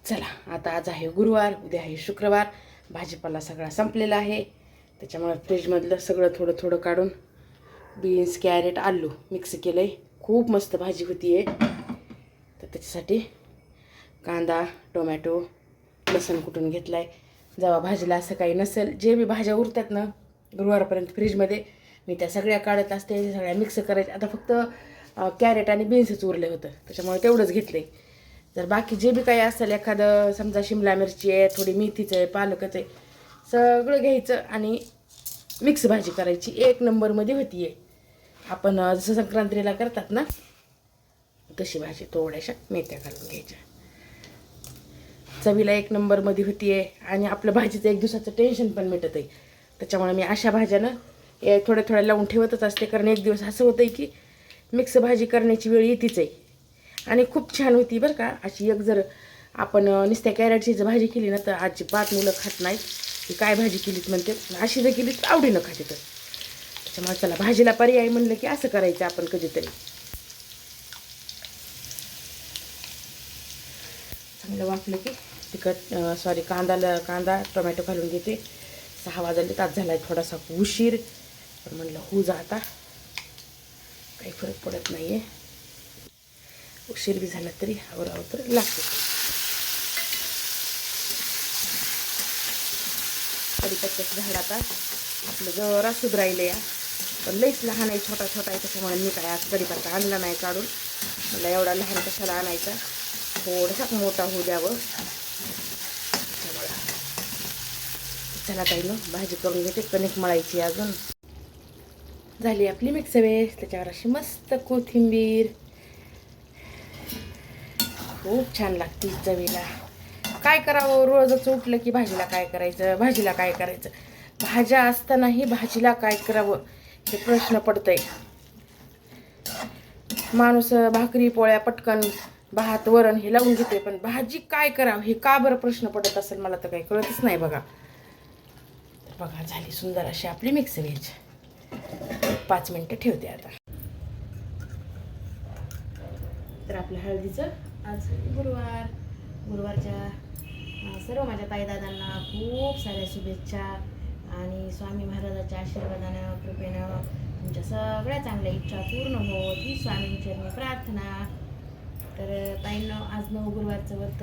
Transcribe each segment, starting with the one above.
चला आता आज आहे गुरुवार, उद्या आहे शुक्रवार. भाजीपाला सगळा संपलेला आहे, त्याच्यामुळे फ्रीजमधलं सगळं थोडं थोडं काढून बीन्स, कॅरेट, आलू मिक्स केलं आहे. खूप मस्त भाजी होती आहे. तर त्याच्यासाठी कांदा, टोमॅटो, लसूण कुटून घेतला आहे. जेव्हा भाजीला असं काही नसेल, जे बी भाज्या उरतात ना गुरुवारपर्यंत फ्रीजमध्ये, मी त्या सगळ्या काढत असते, सगळ्या मिक्स करायच्या. आता फक्त कॅरेट आणि बीन्सच उरले होतं, त्याच्यामुळे तेवढंच घेतलं आहे. जर बाकी जे बी काही असेल, एखादं समजा शिमला मिरची आहे, थोडी मेथीचं आहे, पालकच आहे, सगळं घ्यायचं आणि मिक्स भाजी करायची. एक नंबरमध्ये होती आहे. आपण जसं संक्रांतीला करतात ना तशी भाजी, थोड्याशा मेथ्या घालून घ्यायच्या. चवीला एक नंबरमध्ये होती आहे आणि आपलं भाजीचं एक दिवसाचं टेन्शन पण मिटत आहे. त्याच्यामुळे मी अशा भाज्यानं थोड्या थोड्या लावून ठेवतच असते, कारण एक दिवस असं होतं आहे की मिक्स भाजी करण्याची वेळ येतीच आहे. आणि खूप छान होती बरं का. अशी एक जर आपण नुसत्या कॅरेटची जर भाजी केली ना तर अजिबात मुलं खात नाहीत, की काय भाजी केलीत म्हणते. अशी जर केली तर आवडीनं खाते. तर त्याच्यामुळे चला भाजीला पर्याय म्हणलं की असं करायचं आपण कधीतरी. चांगलं वाटलं की कांदा टोमॅटो घालून घेते. 6 वाजले, तास झाला आहे थोडासा उशीर, पण म्हणलं होऊ जा आता, काही फरक पडत नाही आहे. उशीर बी झाला तरी आवरावं तर लागते. कढीपत्त्याचं झाड आता आपलं जरा सुधरायलं या, पण लईच लहान आहे, छोटा छोटा आहे. त्याच्यामुळे मी काय आज कढीपत्ता आणला नाही काढून. मला एवढा लहान कशाला आणायचा, थोडासा मोठा होऊ द्यावं. चला ताई ना भाजी करून घेते. कणिक मळायची अजून. झाली आपली मिक्स वेज, त्याच्यावर अशी मस्त कोथिंबीर, खूप छान लागते चवीला. काय करावं, रोजच उठलं की भाजीला काय करायचं, भाजीला काय करायचं. भाज्या असतानाही भाजीला काय करावं हे प्रश्न पडतंय. माणूस भाकरी पोळ्या पटकन भात वरण हे लावून घेते, पण भाजी काय करावं हे का बरं प्रश्न पडत असेल, मला तर काही कळतच नाही. बघा बघा झाली सुंदर अशी आपली मिक्स व्हेज. 5 मिनटं ठेवते आता. तर आपल्या हळदीचं आज गुरुवारच्या सर्व माझ्या ताईदादांना खूप साऱ्या शुभेच्छा आणि स्वामी महाराजाच्या आशीर्वादानं कृपेनं तुमच्या सगळ्या चांगल्या इच्छा पूर्ण होत ही स्वामींचरणी प्रार्थना. तर ताईंना आज 9 गुरुवारचं व्रत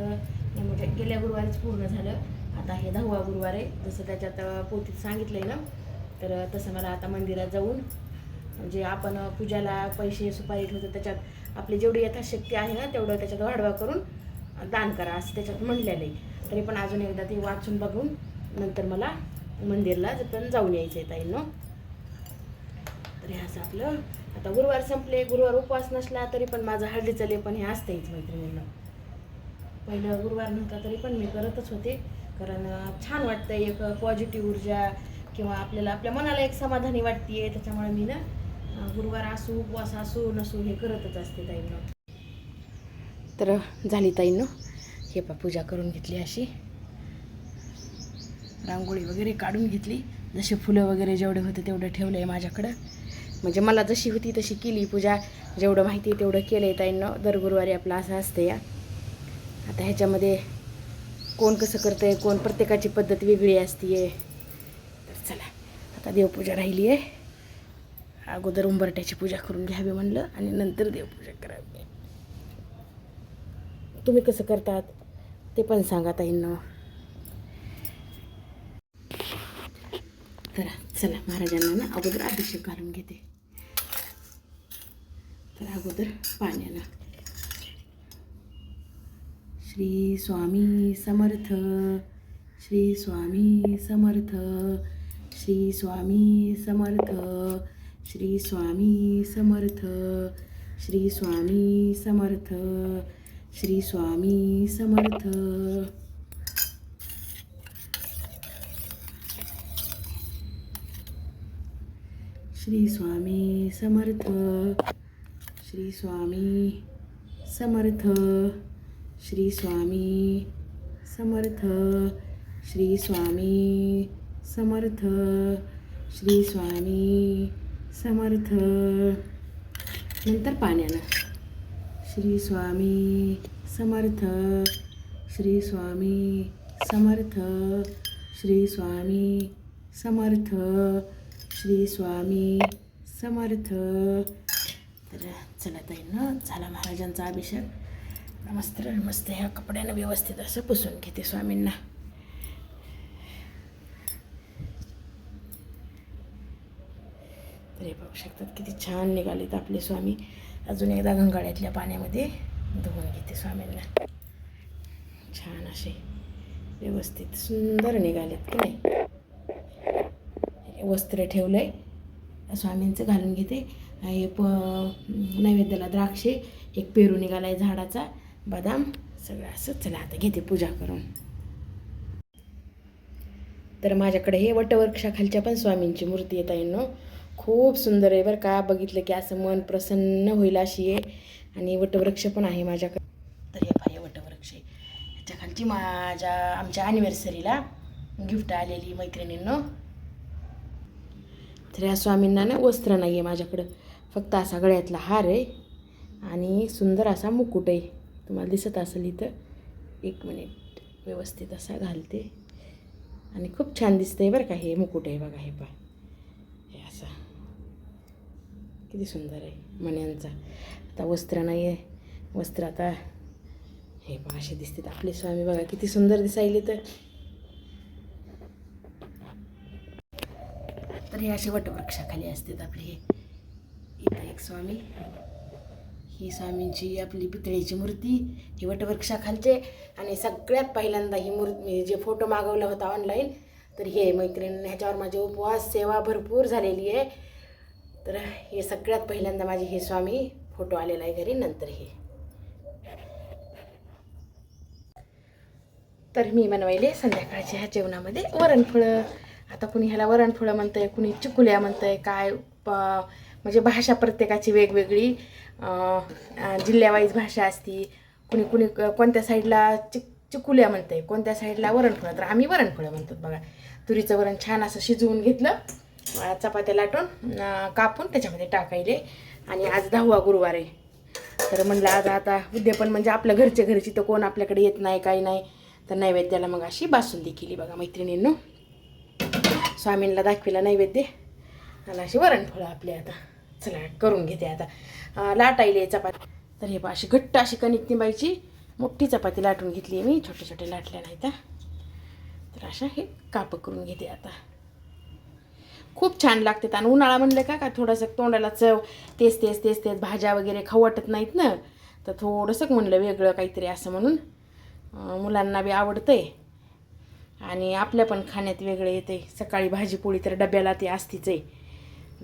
म्हणजे गेल्या गुरुवारीच पूर्ण झालं. आता हे 10वा गुरुवार आहे, जसं त्याच्यात पोथीत सांगितलं आहे ना. तर तसं मला आता मंदिरात जाऊन, म्हणजे आपण पूजाला पैसे सुपारी ठेवतो, त्याच्यात आपली जेवढी यथाशक्ती आहे ना तेवढं त्याच्यात वाढवा करून दान करा असं त्याच्यात म्हणलेलं आहे. तरी पण अजून एकदा ते वाचून बघून नंतर मला मंदिरला पण जाऊन यायचं आहे ताईंनो. तर हे असं आपलं आता गुरुवार संपले. गुरुवार उपवास नसला तरी पण माझं हळदीचं लेपन हे असतेच मैत्रिणींना. पहिलं गुरुवार नव्हता तरी पण मी करतच होते, कारण छान वाटतं, एक पॉझिटिव्ह ऊर्जा किंवा आपल्याला आपल्या मनाला एक समाधानी वाटते. त्याच्यामुळे मी ना गुरुवार असू उपवास असू नसू हे करतच असते ताईंनो. तर झाली ताईंनो हे पूजा करून घेतली, अशी रांगोळी वगैरे काढून घेतली. जसे फुलं वगैरे जेवढे होते तेवढं ठेवलं आहे माझ्याकडं, म्हणजे मला जशी होती तशी केली पूजा. जेवढं माहिती आहे तेवढं केलं आहे ताईंनो. दर गुरुवारी आपलं असं असतं या. आता ह्याच्यामध्ये कोण कसं करतं आहे, कोण प्रत्येकाची पद्धत वेगळी असते. तर चला आता देवपूजा राहिली आहे. अगोदर उंबरट्याची पूजा करून घ्यावी म्हणलं आणि नंतर देवपूजा करावी. तुम्ही कसं करतात ते पण सांगा ताईंनो. तर चला महाराजांना ना अगोदर अभिषेक घालून घेते. तर अगोदर पाण्यानं श्री स्वामी समर्थ, श्री स्वामी समर्थ, श्री स्वामी समर्थ, श्री स्वामी समर्थ, श्री स्वामी समर्थ, श्री स्वामी समर्थ. श्री स्वामी समर्थ, श्री स्वामी समर्थ, श्री स्वामी समर्थ, श्री स्वामी समर्थ, श्री स्वामी समर्थ. नंतर पाण्यानं श्री स्वामी समर्थ, श्री स्वामी समर्थ, श्री स्वामी समर्थ, श्री स्वामी समर्थ. तर चला ताईंनो, झाला महाराजांचा अभिषेक. मस्त ह्या कपड्यानं व्यवस्थित असं पुसून घेते स्वामींना. तर हे पाहू शकतात किती छान निघालेत आपले स्वामी. अजून एकदा गंगाळ्यातल्या पाण्यामध्ये धुवून घेते स्वामींना. छान असे व्यवस्थित सुंदर निघालेत की नाही. वस्त्र ठेवलंय स्वामींचं, घालून घेते. हे नैवेद्याला द्राक्षे, एक पेरू निघालाय झाडाचा, बदाम, सगळं असं. चला आता घेते पूजा करून. तर माझ्याकडे हे वटवृक्षाखालच्या पण स्वामींची मूर्ती येत आहे ना, खूप सुंदर आहे बरं का. बघितलं की असं मन प्रसन्न होईल अशी आहे. आणि वटवृक्ष पण आहे माझ्याकडे. तर हे पाहिजे वटवृक्ष आहे. ह्याच्या खालची आमच्या ॲनिव्हर्सरीला गिफ्ट आलेली मैत्रिणींनो. तर या स्वामींना ना वस्त्र नाही आहे माझ्याकडं, फक्त असा गळ्यातला हार आहे आणि सुंदर असा मुकुट आहे. तुम्हाला दिसत असेल इथं. एक मिनिट, व्यवस्थित असा घालते आणि खूप छान दिसतंय बरं का. हे मुकुट आहे बघा, हे पहा, हे असा किती सुंदर आहे मण्यांचा. आता वस्त्र नाही आहे, वस्त्र आता हे पहा असे दिसतात आपले स्वामी. बघा किती सुंदर दिसायले. तर हे असे वटवृक्षाखाली असतात आपले. हे इथं एक स्वामी, ही स्वामींची आपली पितळेची मूर्ती, ही वटवृक्षाखालचे. आणि सगळ्यात पहिल्यांदा ही मूर्ती जे फोटो मागवला होता ऑनलाईन, तर हे मैत्रिणी ह्याच्यावर माझे उपवास सेवा भरपूर झालेली आहे. तर हे सगळ्यात पहिल्यांदा माझे हे स्वामी फोटो आलेला आहे घरी. नंतर हे तर मी बनवायले संध्याकाळच्या ह्या जेवणामध्ये वरणफळं. आता कुणी ह्याला वरणफळं म्हणतं आहे, कुणी चिकुल्या म्हणतं आहे. काय म्हणजे भाषा प्रत्येकाची वेगवेगळी, जिल्ह्यावाईज भाषा असती. कुणी कुणी कोणत्या साईडला चिकुल्या म्हणतं आहे, कोणत्या साईडला वरणफळं. तर आम्ही वरणफळं म्हणतात बघा. तुरीचं वरण छान असं शिजवून घेतलं, चपात्या लाटून कापून त्याच्यामध्ये टाकायले. आणि आज 10वा गुरुवार आहे. तर म्हणलं आज आता उद्यापन म्हणजे आपल्या घरची तर कोण आपल्याकडे येत नाही, काही नाही. तर नैवेद्याला मग अशी बासुंदी केली बघा मैत्रिणींनो. स्वामींना दाखविला नैवेद्य आणि अशी वरणफळं आपली. आता चला करून घेते आता. लाटायले चपाती. तर हे अशी घट्ट अशी कणिक तिंबायची. मोठी चपाती लाटून घेतली आहे मी, छोटे छोटे लाटल्या नाही तर अशा हे काप करून घेते आता. खूप छान लागते. आणि उन्हाळा म्हणलं का थोडंसं तोंडाला चव, तेच भाज्या वगैरे खाऊ वाटत नाहीत ना. तर थोडंसं म्हणलं वेगळं काहीतरी असं म्हणून. मुलांना बी आवडतंय आणि आपल्या पण खाण्यात वेगळं येते. सकाळी भाजी पोळी तर डब्याला ते असतीच आहे,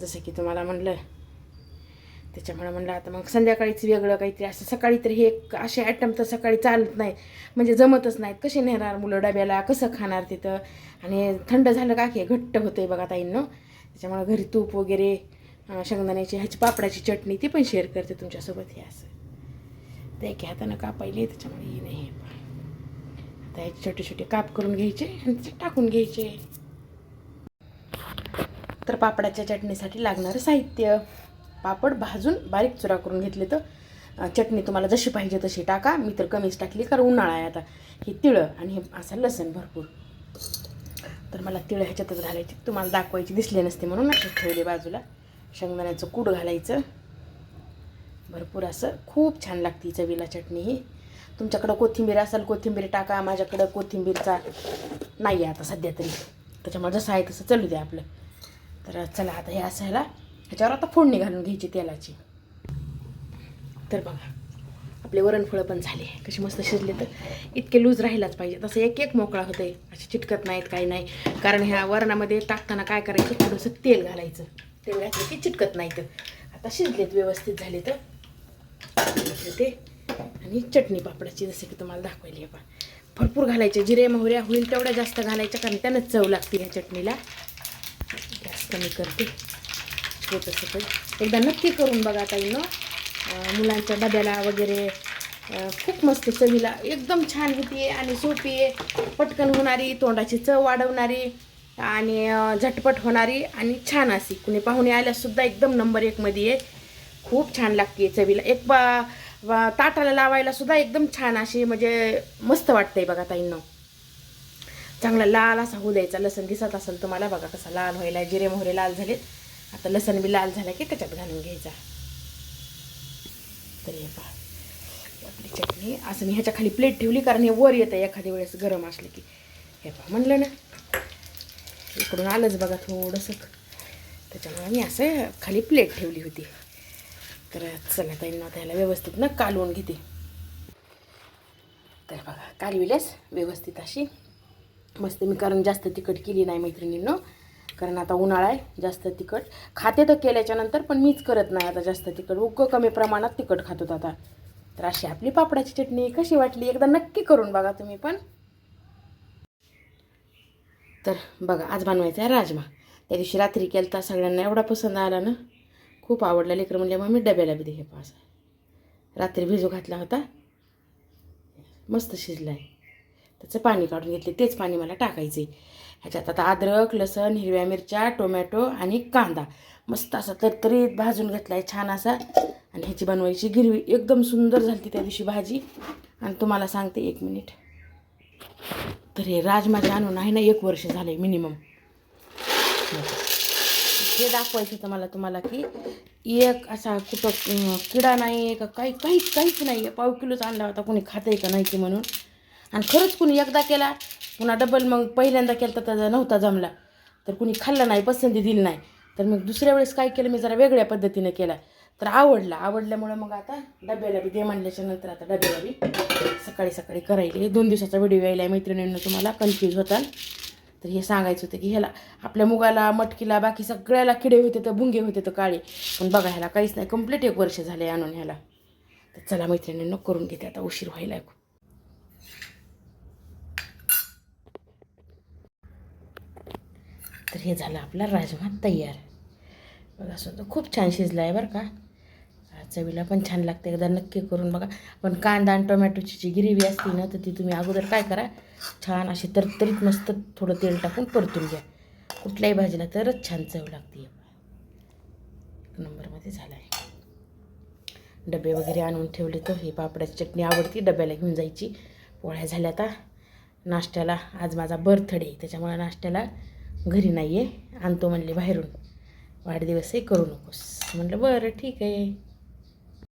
जसं की तुम्हाला म्हणलं. त्याच्यामुळे म्हणलं आता मग संध्याकाळीच वेगळं काहीतरी असं. सकाळी तर हे असे आयटम तर सकाळी चालत नाहीत, म्हणजे जमतच नाहीत. कसे नेणार मुलं डब्याला, कसं खाणार तिथं. आणि थंड झालं का की घट्ट होतं आहे बघा ताईंनो. त्याच्यामुळे घरी तूप वगैरे, शेंगदाण्याची ह्याची पापडाची चटणी ती पण शेअर करते तुमच्यासोबत. हे असं ते की हातानं कापायले, त्याच्यामुळे ही नाही. आता ह्याचे छोटे छोटे काप करून घ्यायचे आणि त्याचे टाकून घ्यायचे. तर पापडाच्या चटणीसाठी लागणारं साहित्य: पापड भाजून बारीक चुरा करून घेतले. तर चटणी तुम्हाला जशी पाहिजे तशी टाका. मी तर कमीच टाकली कारण उन्हाळा आहे आता. हे तिळं आणि हे असं लसण भरपूर. तर मला तिळं ह्याच्यातच घालायची, तुम्हाला दाखवायची दिसले नसते म्हणून असे ठेवले बाजूला. शेंगदाण्याचं कूट घालायचं भरपूर असं. खूप छान लागते चवीला चटणी ही. तुमच्याकडं कोथिंबीर असेल कोथिंबीर टाका. माझ्याकडं कोथिंबीरचा नाही आहे आता सध्या तरी, त्याच्यामुळे जसं आहे तसं चालू द्या आपलं. तर चला आता हे असायला ह्याच्यावर आता फोडणी घालून घ्यायची तेलाची. तर बघा आपले वरणफळं पण झाले, कशी मस्त शिजले. तर इतके लूज राहिलाच पाहिजे, तसं एक मोकळा होतं आहे, असे चिटकत नाहीत काही नाही. कारण ह्या वरणामध्ये टाकताना काय करायचं, थोडंसं तेल घालायचं. तेल घातलं की चिटकत नाही. तर आता शिजलेत व्यवस्थित झाले. तर ते आणि चटणी पापडाची जसं की तुम्हाला दाखवली आहे. भरपूर घालायचे, जिरे मोहऱ्या होईल तेवढ्या जास्त घालायच्या, कारण त्यानं चव लागते ह्या चटणीला. गॅस कमी करते होतं सगळं. एकदा नक्की करून बघा ताईंनो. मुलांच्या डब्याला वगैरे खूप मस्त चवीला एकदम छान होती आणि सोपी आहे, पटकन होणारी, तोंडाची चव वाढवणारी आणि झटपट होणारी आणि छान अशी. कुणी पाहुणे आल्यासुद्धा एकदम नंबर 1 मध्ये आहे. खूप छान लागते चवीला. ताटाला लावायला सुद्धा एकदम छान अशी म्हणजे मस्त वाटतंय बघा ताईंनो. चांगला लाल असा होऊ द्यायचा. लसण दिसत असेल तुम्हाला बघा कसा लाल व्हायला. जिरे मोहरे लाल झालेत. आता लसण बी लाल झाला की त्याच्यात घालून घ्यायचा. तर हे पहा आपली चटणी. असं मी ह्याच्या खाली प्लेट ठेवली कारण हे वर येतं एखाद्या वेळेस गरम असले की. हे पहा म्हणलं ना इकडून आलंच बघा थोडंसं, त्याच्यामुळे मी असं खाली प्लेट ठेवली होती. तर चला ताईंना त्याला व्यवस्थित ना कालवून घेते. तर बघा कालविल्यास व्यवस्थित अशी मस्त. मी कारण जास्त तिखट केली नाही मैत्रिणींनो, कारण आता उन्हाळा आहे. जास्त तिखट खाते तर केल्याच्या नंतर, पण मीच करत नाही आता जास्त तिखट. उग कमी प्रमाणात तिखट खातो आता. तर अशी आपली पापडाची चटणी कशी वाटली एकदा नक्की करून बघा तुम्ही पण. तर बघा आज बनवायचा आहे राजमा. त्या दिवशी रात्री केला तर सगळ्यांना एवढा पसंत आला ना, खूप आवडला. लेकर म्हणजे मग मी डब्याला बी हे पास रात्री भिजू घातला होता. मस्त शिजला आहे. त्याचं पाणी काढून घेतले. तेच पाणी मला टाकायचे. ह्याच्यात आता अद्रक, लसण, हिरव्या मिरच्या, टोमॅटो आणि कांदा मस्त असा तरतरीत भाजून घेतला आहे छान असा. आणि ह्याची बनवायची गिरवी एकदम सुंदर झाली त्या दिवशी भाजी. आणि तुम्हाला सांगते 1 मिनिट. तर हे राजमाचे आणून आहे ना 1 वर्ष झाले मिनिमम. हे दाखवायचं होतं मला तुम्हाला की एक असा कुठं किडा नाही का काहीच नाही आहे. पाव किलोच आणला होता. कोणी खातं आहे का नाही की म्हणून. आणि खरंच कुणी एकदा केला पुन्हा डबल मग पहिल्यांदा केला तर त्याचा नव्हता जमला. तर कुणी खाल्लं नाही, पसंती दिली नाही. तर मग दुसऱ्या वेळेस काय केलं मी जरा वेगळ्या पद्धतीने केला. तर आवडल्यामुळं मग आता डब्याला बी दे म्हणल्याच्या नंतर आता डब्याला बी सकाळी करायला. 2 दिवसाचा व्हिडिओ यायला आहे मैत्रिणींना. तुम्हाला कन्फ्यूज होता तर हे सांगायचं होतं की ह्याला आपल्या मुगाला, मटकीला, बाकी सगळ्याला किडे होते तर भुंगे होते तर काळे. पण बघा ह्याला काहीच नाही. कंप्लीट 1 वर्ष झाले आणून ह्याला. तर चला मैत्रिणींना करून घेते आता, उशीर व्हायला आहे. तर हे झालं आपला राजमा तयार. बघा सुद्धा खूप छान शिजला आहे बरं का. चवीला पण छान लागते. एकदा नक्की करून बघा. पण कांदा आणि टोमॅटोची जी ग्रेव्ही असते ना तर ती तुम्ही अगोदर काय करा, छान अशी तरतरीत मस्त थोडं तेल टाकून परतून घ्या. कुठल्याही भाजीला तरच छान चव लागते. 1 नंबरमध्ये झाला आहे. डबे वगैरे आणून ठेवले. तर ही पापडाची चटणी आवडती डब्याला घेऊन जायची. पोळ्या झाल्या आता. नाश्त्याला आज माझा बर्थडे त्याच्यामुळे नाश्त्याला घरी नाही आहे, आणतो म्हणले बाहेरून. वाढदिवसही करू नकोस. म्हटलं बरं ठीक आहे.